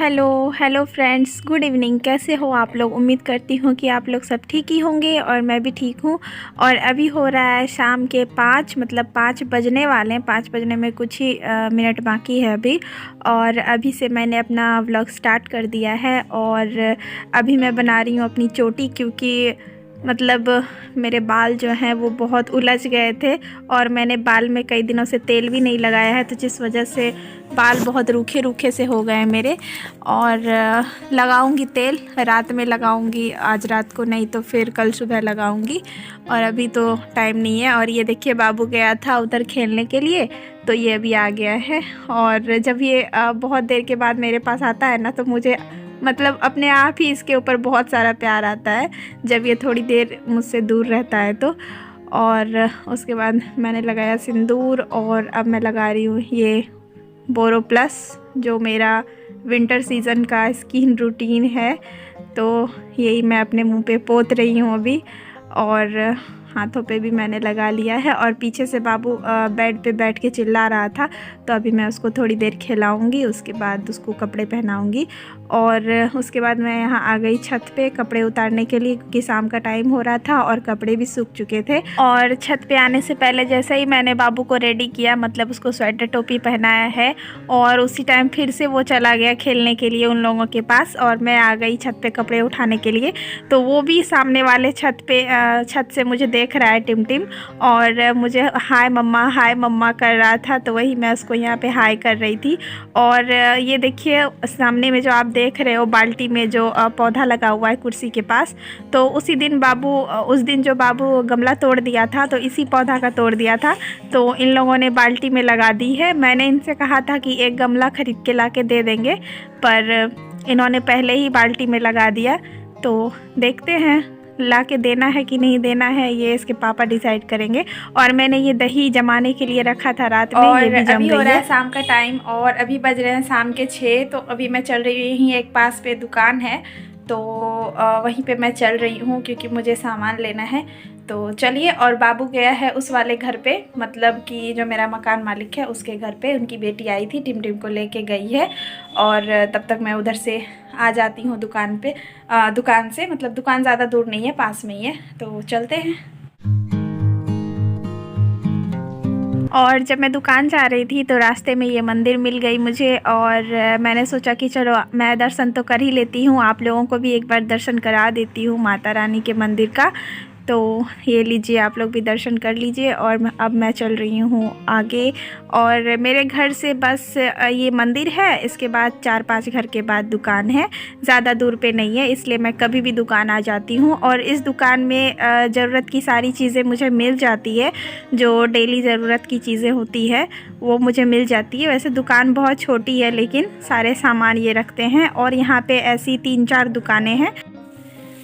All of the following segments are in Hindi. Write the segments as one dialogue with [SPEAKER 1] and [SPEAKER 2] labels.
[SPEAKER 1] Hello hello friends, good evening. कैसे हो आप लोग? उम्मीद करती हूँ कि आप लोग सब ठीक ही होंगे और मैं भी ठीक हूँ। और अभी हो रहा है शाम के 5, मतलब 5 बजने वाले हैं। 5 बजने में कुछ ही मिनट बाकी है अभी। और अभी से मैंने अपना व्लॉग स्टार्ट कर दिया है और अभी मैं बना रही हूँ अपनी चोटी, क्योंकि मतलब मेरे बाल जो हैं वो बहुत उलझ गए थे और मैंने बाल में कई दिनों से तेल भी नहीं लगाया है, तो जिस वजह से बाल बहुत रूखे रूखे से हो गए हैं मेरे। और लगाऊंगी तेल, रात में लगाऊंगी, आज रात को, नहीं तो फिर कल सुबह लगाऊंगी। और अभी तो टाइम नहीं है। और ये देखिए, बाबू गया था उधर खेलने के लिए, तो ये अभी आ गया है। और जब ये बहुत देर के बाद मेरे पास आता है ना, तो मुझे मतलब अपने आप ही इसके ऊपर बहुत सारा प्यार आता है जब ये थोड़ी देर मुझसे दूर रहता है तो। और उसके बाद मैंने लगाया सिंदूर और अब मैं लगा रही हूँ ये बोरो प्लस, जो मेरा विंटर सीज़न का स्किन रूटीन है। तो यही मैं अपने मुंह पे पोत रही हूँ अभी, और हाथों पे भी मैंने लगा लिया है। और पीछे से बाबू बेड पे बैठ के चिल्ला रहा था, तो अभी मैं उसको थोड़ी देर खिलाऊंगी, उसके बाद उसको कपड़े पहनाऊंगी। और उसके बाद मैं यहाँ आ गई छत पे कपड़े उतारने के लिए, क्योंकि शाम का टाइम हो रहा था और कपड़े भी सूख चुके थे। और छत पे आने से पहले जैसे ही मैंने बाबू को रेडी किया, मतलब उसको स्वेटर टोपी पहनाया है, और उसी टाइम फिर से वो चला गया खेलने के लिए उन लोगों के पास, और मैं आ गई छत पे कपड़े उठाने के लिए। तो वो भी सामने वाले छत से मुझे देख रहा है टिम टिम, और मुझे हाय मम्मा कर रहा था, तो वही मैं उसको यहाँ पे हाय कर रही थी। और ये देखिए सामने में जो आप देख रहे हो बाल्टी में जो पौधा लगा हुआ है कुर्सी के पास, तो उस दिन जो बाबू गमला तोड़ दिया था, तो इसी पौधा का तोड़ दिया था, तो इन लोगों ने बाल्टी में लगा दी है। मैंने इनसे कहा था कि एक गमला खरीद के ला के दे देंगे, पर इन्होंने पहले ही बाल्टी में लगा दिया। तो देखते हैं ला के देना है कि नहीं देना है, ये इसके पापा डिसाइड करेंगे। और मैंने ये दही जमाने के लिए रखा था रात में, और ये भी जम गई है। हो रहा है शाम का टाइम और अभी बज रहे हैं शाम के 6। तो अभी मैं चल रही हूँ, एक पास पे दुकान है, तो वहीं पे मैं चल रही हूँ क्योंकि मुझे सामान लेना है। तो चलिए। और बाबू गया है उस वाले घर पे, मतलब कि जो मेरा मकान मालिक है उसके घर पे, उनकी बेटी आई थी, टिम टिम को लेके गई है। और तब तक मैं उधर से आ जाती हूँ दुकान से, मतलब दुकान ज़्यादा दूर नहीं है, पास में ही है, तो चलते हैं। और जब मैं दुकान जा रही थी तो रास्ते में ये मंदिर मिल गई मुझे, और मैंने सोचा कि चलो मैं दर्शन तो कर ही लेती हूँ, आप लोगों को भी एक बार दर्शन करा देती हूँ माता रानी के मंदिर का। तो ये लीजिए, आप लोग भी दर्शन कर लीजिए। और अब मैं चल रही हूँ आगे, और मेरे घर से बस ये मंदिर है, इसके बाद 4-5 घर के बाद दुकान है, ज़्यादा दूर पे नहीं है, इसलिए मैं कभी भी दुकान आ जाती हूँ। और इस दुकान में ज़रूरत की सारी चीज़ें मुझे मिल जाती है, जो डेली ज़रूरत की चीज़ें होती है वो मुझे मिल जाती है। वैसे दुकान बहुत छोटी है, लेकिन सारे सामान ये रखते हैं, और यहाँ पे ऐसी 3-4 दुकानें हैं।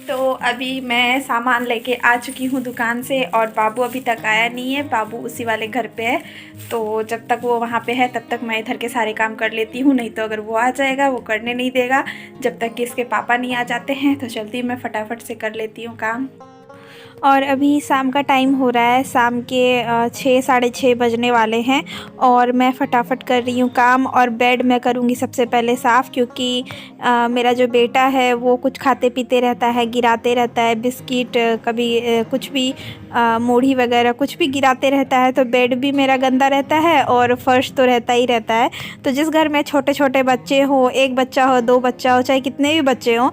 [SPEAKER 1] तो अभी मैं सामान लेके आ चुकी हूँ दुकान से, और बाबू अभी तक आया नहीं है, बाबू उसी वाले घर पे है। तो जब तक वो वहाँ पे है तब तक मैं इधर के सारे काम कर लेती हूँ, नहीं तो अगर वो आ जाएगा वो करने नहीं देगा जब तक कि इसके पापा नहीं आ जाते हैं। तो चलती मैं फटाफट से कर लेती हूँ काम। और अभी शाम का टाइम हो रहा है, शाम के 6-6:30 बजने वाले हैं, और मैं फटाफट कर रही हूँ काम। और बेड मैं करूँगी सबसे पहले साफ़, क्योंकि मेरा जो बेटा है वो कुछ खाते पीते रहता है, गिराते रहता है बिस्किट, कभी कुछ भी मूढ़ी वगैरह कुछ भी गिराते रहता है, तो बेड भी मेरा गंदा रहता है और फर्श तो रहता ही रहता है। तो जिस घर में छोटे छोटे बच्चे हो, 1 बच्चा हो, 2 बच्चा हो, चाहे कितने भी बच्चे हों,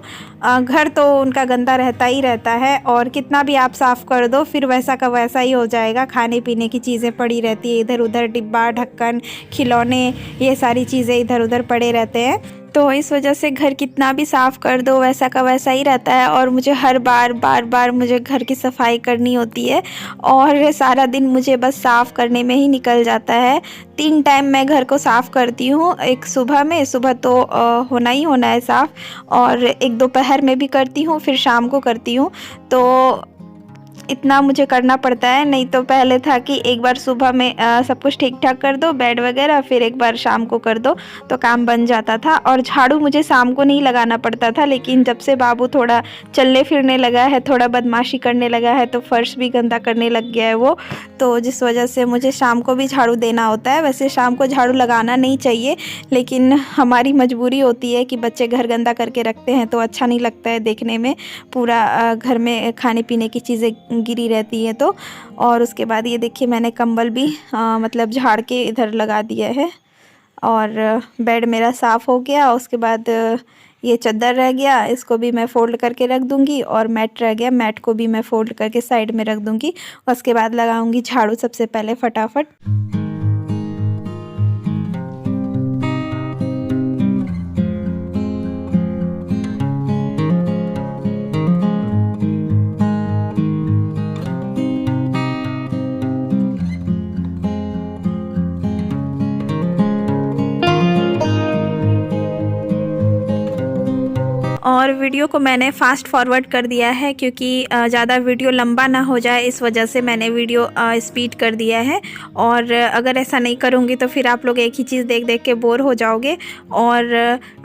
[SPEAKER 1] घर तो उनका गंदा रहता ही रहता है। और कितना भी आप साफ़ कर दो फिर वैसा का वैसा ही हो जाएगा। खाने पीने की चीज़ें पड़ी रहती है इधर उधर, डिब्बा ढक्कन खिलौने, ये सारी चीज़ें इधर उधर पड़े रहते हैं। तो इस वजह से घर कितना भी साफ़ कर दो वैसा का वैसा ही रहता है, और मुझे हर बार मुझे घर की सफाई करनी होती है, और सारा दिन मुझे बस साफ़ करने में ही निकल जाता है। 3 टाइम मैं घर को साफ़ करती हूँ, एक सुबह तो होना ही होना है साफ़, और एक दोपहर में भी करती हूँ, फिर शाम को करती हूँ। तो इतना मुझे करना पड़ता है। नहीं तो पहले था कि एक बार सुबह में सब कुछ ठीक ठाक कर दो बेड वगैरह, फिर एक बार शाम को कर दो तो काम बन जाता था। और झाड़ू मुझे शाम को नहीं लगाना पड़ता था, लेकिन जब से बाबू थोड़ा चलने फिरने लगा है, थोड़ा बदमाशी करने लगा है, तो फर्श भी गंदा करने लग गया है वो, तो जिस वजह से मुझे शाम को भी झाड़ू देना होता है। वैसे शाम को झाड़ू लगाना नहीं चाहिए, लेकिन हमारी मजबूरी होती है कि बच्चे घर गंदा करके रखते हैं तो अच्छा नहीं लगता है देखने में, पूरा घर में खाने पीने की चीज़ें गिरी रहती है तो। और उसके बाद ये देखिए मैंने कंबल भी मतलब झाड़ के इधर लगा दिया है, और बेड मेरा साफ़ हो गया। उसके बाद ये चादर रह गया, इसको भी मैं फ़ोल्ड करके रख दूँगी, और मैट रह गया, मैट को भी मैं फ़ोल्ड करके साइड में रख दूँगी। उसके बाद लगाऊँगी झाड़ू सबसे पहले फटाफट। और वीडियो को मैंने फ़ास्ट फॉरवर्ड कर दिया है, क्योंकि ज़्यादा वीडियो लंबा ना हो जाए, इस वजह से मैंने वीडियो स्पीड कर दिया है। और अगर ऐसा नहीं करूँगी तो फिर आप लोग एक ही चीज़ देख देख के बोर हो जाओगे। और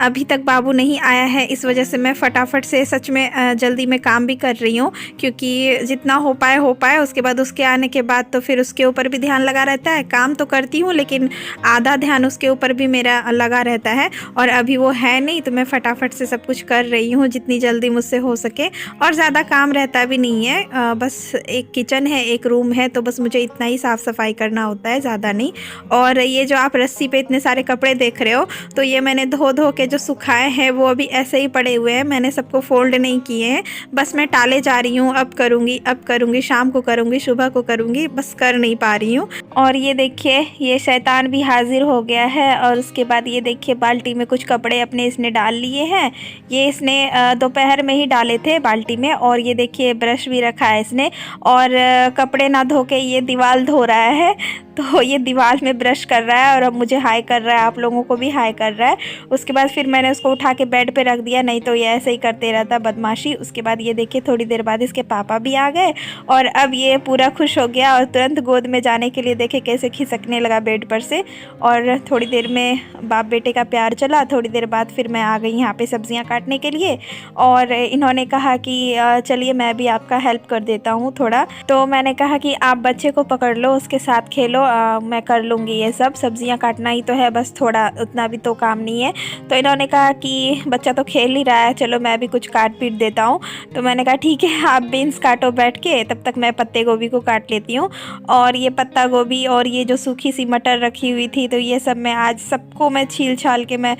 [SPEAKER 1] अभी तक बाबू नहीं आया है, इस वजह से मैं फटाफट से सच में जल्दी में काम भी कर रही हूँ, क्योंकि जितना हो पाए। उसके बाद उसके आने के बाद तो फिर उसके ऊपर भी ध्यान लगा रहता है। काम तो करती हूँ, लेकिन आधा ध्यान उसके ऊपर भी मेरा लगा रहता है। और अभी वो है नहीं, तो मैं फटाफट से सब कुछ कर रही हूँ जितनी जल्दी मुझसे हो सके। और ज़्यादा काम रहता भी नहीं है, बस एक किचन है, एक रूम है, तो बस मुझे इतना ही साफ़ सफाई करना होता है, ज़्यादा नहीं। और ये जो आप रस्सी पे इतने सारे कपड़े देख रहे हो, तो ये मैंने धो धो के जो सुखाए हैं वो अभी ऐसे ही पड़े हुए हैं, मैंने सबको फोल्ड नहीं किए हैं। बस मैं टाले जा रही हूँ, अब करूँगी, शाम को करूँगी, सुबह को करूँगी, बस कर नहीं पा रही हूँ। और ये देखिए ये शैतान भी हाजिर हो गया है। और उसके बाद ये देखिए बाल्टी में कुछ कपड़े अपने इसने डाल लिए हैं, ये इसने दोपहर में ही डाले थे बाल्टी में। और ये देखिए ब्रश भी रखा है इसने, और कपड़े ना धो के ये दीवार धो रहा है, तो ये दीवार में ब्रश कर रहा है और अब मुझे हाय कर रहा है, आप लोगों को भी हाय कर रहा है। उसके बाद फिर मैंने उसको उठा के बेड पे रख दिया, नहीं तो ये ऐसे ही करते रहता बदमाशी। उसके बाद ये देखिए थोड़ी देर बाद इसके पापा भी आ गए, और अब ये पूरा खुश हो गया और तुरंत गोद में जाने के लिए देखे कैसे खिसकने लगा बेड पर से। और थोड़ी देर में बाप बेटे का प्यार चला। थोड़ी देर बाद फिर मैं आ गई यहाँ पे सब्जियाँ काटने के लिए, और इन्होंने कहा कि चलिए मैं भी आपका हेल्प कर देता हूँ थोड़ा। तो मैंने कहा कि आप बच्चे को पकड़ लो, उसके साथ खेलो, मैं कर लूँगी ये सब, सब्जियाँ काटना ही तो है बस, थोड़ा उतना भी तो काम नहीं है। तो इन्होंने कहा कि बच्चा तो खेल ही रहा है, चलो मैं भी कुछ काट पीट देता हूँ। तो मैंने कहा ठीक है आप बीन्स काटो बैठ के, तब तक मैं पत्ते गोभी को काट लेती हूँ। और ये पत्ता गोभी और ये जो सूखी सी मटर रखी हुई थी, तो ये सब मैं आज सबको मैं छील छाल के मैं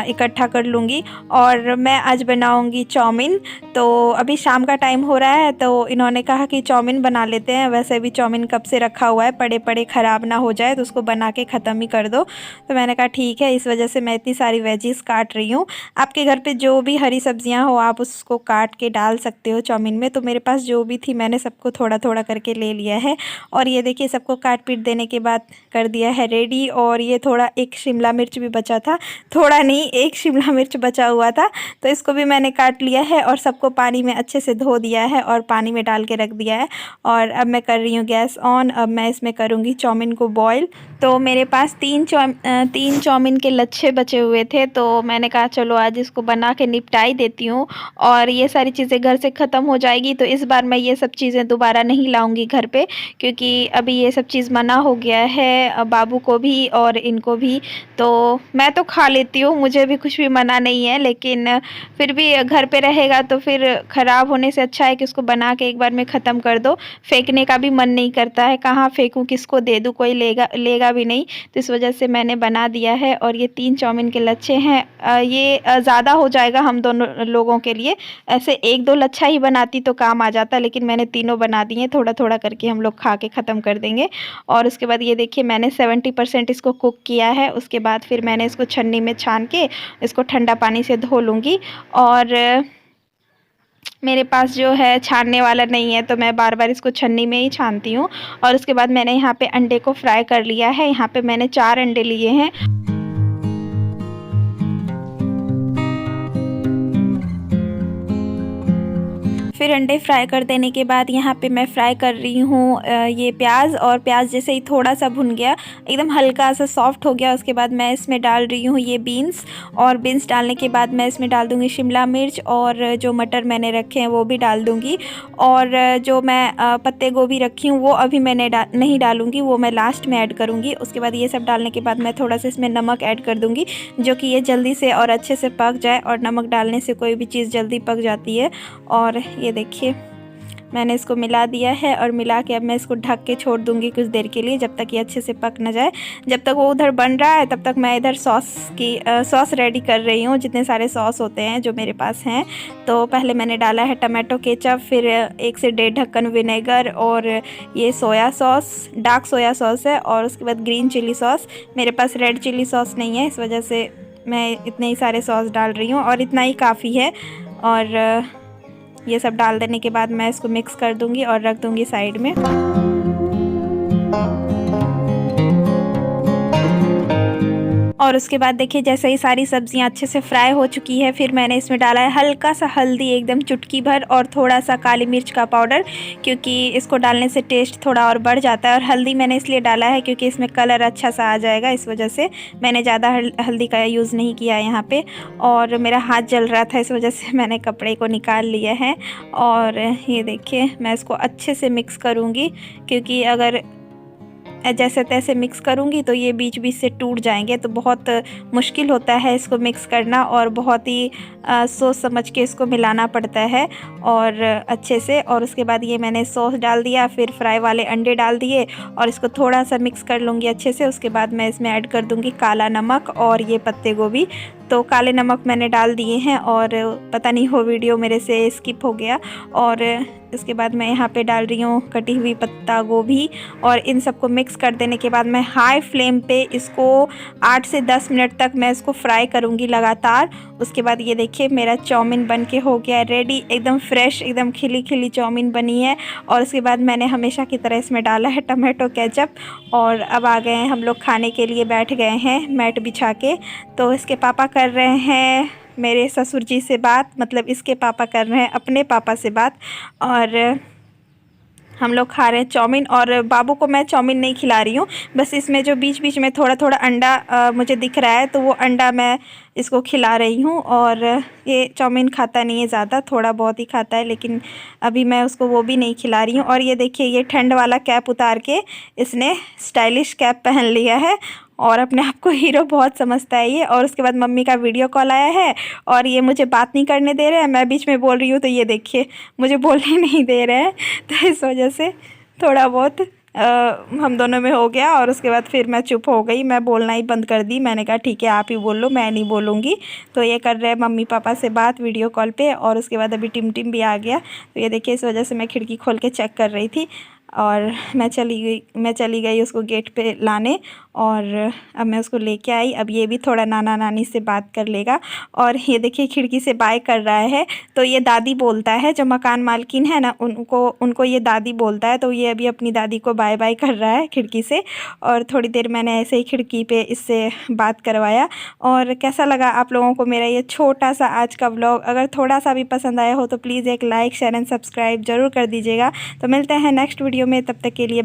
[SPEAKER 1] इकट्ठा कर लूँगी। और मैं आज बनाऊँगी चाउमीन। तो अभी शाम का टाइम हो रहा है, तो इन्होंने कहा कि चाउमीन बना लेते हैं, वैसे भी चाउमीन कब से रखा हुआ है, पड़े पड़े ख़राब ना हो जाए, तो उसको बना के ख़त्म ही कर दो। तो मैंने कहा ठीक है, इस वजह से मैं इतनी सारी वेजीज़ काट रही हूँ। आपके घर पे जो भी हरी सब्जियाँ हो आप उसको काट के डाल सकते हो चाउमीन में। तो मेरे पास जो भी थी मैंने सबको थोड़ा थोड़ा करके ले लिया है। और ये देखिए सबको काट पीट देने के बाद कर दिया है रेडी। और ये थोड़ा एक शिमला मिर्च भी बचा था, थोड़ा नहीं एक शिमला मिर्च बचा हुआ था, तो इसको भी मैंने काट लिया है और सबको पानी में अच्छे से धो दिया है और पानी में डाल के रख दिया है। और अब मैं कर रही हूँ गैस ऑन, अब मैं इसमें करूँगी चाउमीन को बॉईल। तो मेरे पास तीन चाउमीन के लच्छे बचे हुए थे, तो मैंने कहा चलो आज इसको बना के निपटाई देती हूँ, और ये सारी चीज़ें घर से ख़त्म हो जाएगी। तो इस बार मैं ये सब चीज़ें दोबारा नहीं लाऊंगी घर पे, क्योंकि अभी ये सब चीज़ मना हो गया है बाबू को भी और इनको भी। तो मैं तो खा लेती हूँ, मुझे भी कुछ भी मना नहीं है, लेकिन फिर भी घर पे रहेगा तो फिर ख़राब होने से अच्छा है कि उसको बना के एक बार में ख़त्म कर दो। फेंकने का भी मन नहीं करता है, कहाँ फेंकूँ, किसको दे दूँ, कोई लेगा भी नहीं। तो इस वजह से मैंने बना दिया है। और ये 3 चाउमीन के लच्छे हैं, ये ज़्यादा हो जाएगा हम दोनों लोगों के लिए। ऐसे 1-2 लच्छा ही बनाती तो काम आ जाता, लेकिन मैंने तीनों बना दिए, थोड़ा थोड़ा करके हम लोग खा के ख़त्म कर देंगे। और उसके बाद ये देखिए मैंने 70% इसको कुक किया है। उसके बाद फिर मैंने इसको छन्नी में छान के इसको ठंडा पानी से धो लूँगी। और मेरे पास जो है छानने वाला नहीं है, तो मैं बार बार इसको छन्नी में ही छानती हूँ। और उसके बाद मैंने यहाँ पे अंडे को फ्राई कर लिया है। यहाँ पे मैंने 4 अंडे लिए हैं। फिर अंडे फ्राई कर देने के बाद यहाँ पे मैं फ्राई कर रही हूँ ये प्याज, और प्याज जैसे ही थोड़ा सा भुन गया, एकदम हल्का सा सॉफ्ट हो गया, उसके बाद मैं इसमें डाल रही हूँ ये बीन्स। और बीन्स डालने के बाद मैं इसमें डाल दूँगी शिमला मिर्च, और जो मटर मैंने रखे हैं वो भी डाल दूँगी। और जो मैं पत्ते गोभी रखी हूँ वो अभी मैंने नहीं डालूँगी, वो मैं लास्ट में ऐड करूँगी। उसके बाद ये सब डालने के बाद मैं थोड़ा सा इसमें नमक ऐड कर दूँगी, जो कि ये जल्दी से और अच्छे से पक जाए, और नमक डालने से कोई भी चीज़ जल्दी पक जाती है। और ये देखिए मैंने इसको मिला दिया है, और मिला के अब मैं इसको ढक के छोड़ दूँगी कुछ देर के लिए, जब तक ये अच्छे से पक न जाए। जब तक वो उधर बन रहा है तब तक मैं इधर सॉस रेडी कर रही हूँ, जितने सारे सॉस होते हैं जो मेरे पास हैं। तो पहले मैंने डाला है टमाटो केचप, फिर 1 से 1.5 ढक्कन विनेगर, और ये soya sauce, dark soya sauce है, और उसके बाद ग्रीन चिली सॉस। मेरे पास रेड चिली सॉस नहीं है, इस वजह से मैं इतने ही सारे सॉस डाल रही हूँ, और इतना ही काफ़ी है। और ये सब डाल देने के बाद मैं इसको मिक्स कर दूंगी और रख दूंगी साइड में। और उसके बाद देखिए जैसे ही सारी सब्जियां अच्छे से फ्राई हो चुकी है, फिर मैंने इसमें डाला है हल्का सा हल्दी, एकदम चुटकी भर, और थोड़ा सा काली मिर्च का पाउडर, क्योंकि इसको डालने से टेस्ट थोड़ा और बढ़ जाता है। और हल्दी मैंने इसलिए डाला है क्योंकि इसमें कलर अच्छा सा आ जाएगा, इस वजह से मैंने ज़्यादा हल्दी का यूज़ नहीं किया है यहाँ पर। और मेरा हाथ जल रहा था, इस वजह से मैंने कपड़े को निकाल लिया है। और ये देखिए मैं इसको अच्छे से मिक्स करूँगी, क्योंकि अगर जैसे तैसे मिक्स करूँगी तो ये बीच बीच से टूट जाएंगे, तो बहुत मुश्किल होता है इसको मिक्स करना, और बहुत ही सोच समझ के इसको मिलाना पड़ता है और अच्छे से। और उसके बाद ये मैंने सॉस डाल दिया, फिर फ्राई वाले अंडे डाल दिए, और इसको थोड़ा सा मिक्स कर लूँगी अच्छे से। उसके बाद मैं इसमें ऐड कर दूँगी काला नमक और ये पत्ते गोभी। तो काले नमक मैंने डाल दिए हैं, और पता नहीं हो वीडियो मेरे से स्किप हो गया। और इसके बाद मैं यहाँ पे डाल रही हूँ कटी हुई पत्ता गोभी, और इन सबको मिक्स कर देने के बाद मैं हाई फ्लेम पे इसको 8 से 10 मिनट तक मैं इसको फ्राई करूँगी लगातार। उसके बाद ये देखिए मेरा चाउमीन बन के हो गया रेडी, एकदम फ्रेश, एकदम खिली खिली चाउमीन बनी है। और उसके बाद मैंने हमेशा की तरह इसमें डाला है टमाटो केचप, और अब आ गए हैं हम लोग खाने के लिए, बैठ गए हैं मैट बिछा के। तो इसके पापा कर रहे हैं मेरे ससुर जी से बात, मतलब इसके पापा कर रहे हैं अपने पापा से बात, और हम लोग खा रहे हैं चाउमीन। और बाबू को मैं चाउमीन नहीं खिला रही हूँ, बस इसमें जो बीच बीच में थोड़ा थोड़ा अंडा मुझे दिख रहा है, तो वो अंडा मैं इसको खिला रही हूँ। और ये चाउमीन खाता नहीं है ज़्यादा, थोड़ा बहुत ही खाता है, लेकिन अभी मैं उसको वो भी नहीं खिला रही हूँ। और ये देखिए ये ठंड वाला कैप उतार के इसने स्टाइलिश कैप पहन लिया है, और अपने आप को हीरो बहुत समझता है ये। और उसके बाद मम्मी का वीडियो कॉल आया है, और ये मुझे बात नहीं करने दे रहे हैं, मैं बीच में बोल रही हूँ तो ये देखिए मुझे बोलने नहीं दे रहे हैं। तो इस वजह से थोड़ा बहुत हम दोनों में हो गया। और उसके बाद फिर मैं चुप हो गई, मैं बोलना ही बंद कर दी। मैंने कहा ठीक है आप ही बोल लो, मैं नहीं बोलूँगी। तो ये कर रहे हैं मम्मी पापा से बात वीडियो कॉल पे। और उसके बाद अभी टिम टिम भी आ गया, तो ये देखिए इस वजह से मैं खिड़की खोल के चेक कर रही थी, और मैं चली गई उसको गेट पे लाने, और अब मैं उसको लेके आई। अब ये भी थोड़ा नाना नानी से बात कर लेगा। और ये देखिए खिड़की से बाय कर रहा है, तो ये दादी बोलता है, जो मकान मालकिन है ना उनको ये दादी बोलता है। तो ये अभी अपनी दादी को बाय बाय कर रहा है खिड़की से। और थोड़ी देर मैंने ऐसे ही खिड़की पे इससे बात करवाया। और कैसा लगा आप लोगों को मेरा ये छोटा सा आज का व्लॉग? अगर थोड़ा सा भी पसंद आया हो तो प्लीज़ एक लाइक शेयर एंड सब्सक्राइब ज़रूर कर दीजिएगा। तो मिलते हैं नेक्स्ट वीडियो में, तब तक के लिए